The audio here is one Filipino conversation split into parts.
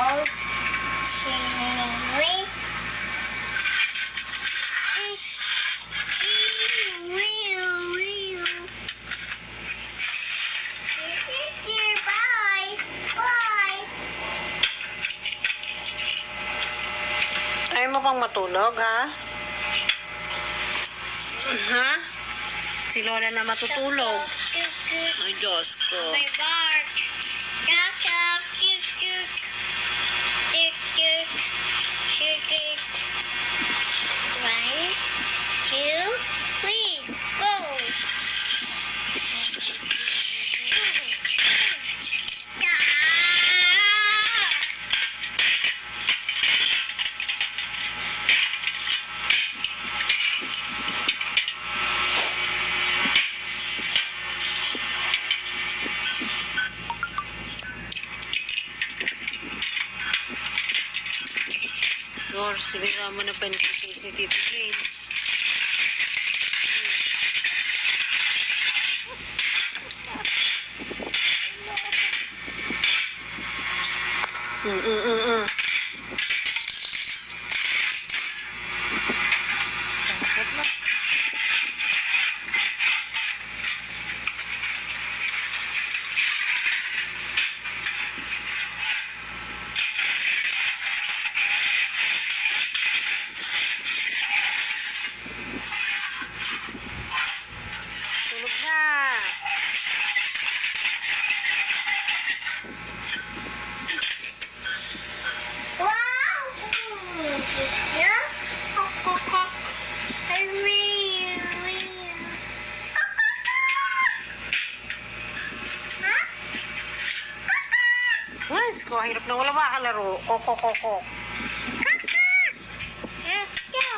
Ayaw mo pang matulog, ha? Ha? Si Lola na matutulog. Ay, Diyos ko. My bark. Duck, duck, chuk, chuk. Chuk, chuk. Chuk, chuk. 1, 2, 3, go. Dor, sinira mo na pa yung case ni Tito James. Sakit na. Tulog na. Wow! Yeah? I will. Huh? Let's go. Hirap na wala makalaro. Koko. Let's go.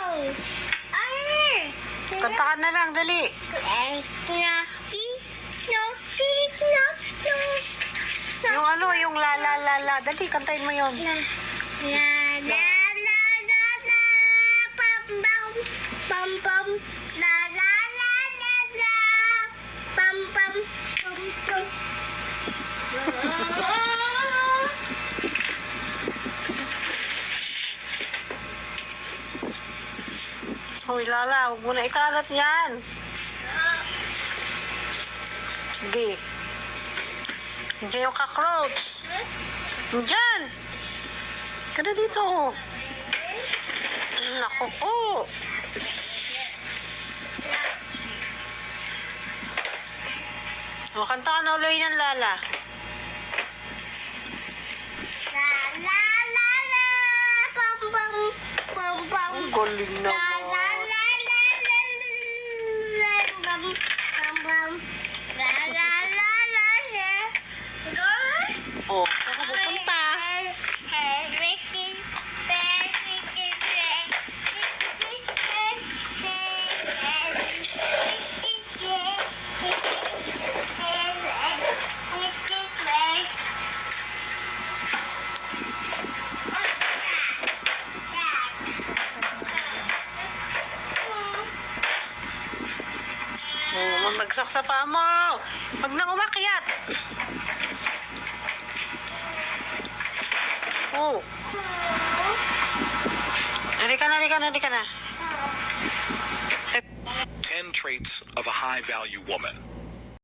Arr! Kanta ka na lang, dali. Yung ano, yung la. Dali, kantayin mo yun. La la la la la pam pam pam pam la la la la la pam pam pam pam. Hoy, Lala, huwag mo na ikalat yan. Sige. Diyan yung cockroach. Diyan. Kada dito. Naku po. O, kanta ka na uloy ng Lala. La la la la pam pam pam pam. Ang galing La naman. la la la la la pam pam pam. La la la la la. Go. O, saan ka pupunta? O, mamagsak sa paa mo. Huwag nang umakyat. O. Halika na. 10 traits of a high-value woman.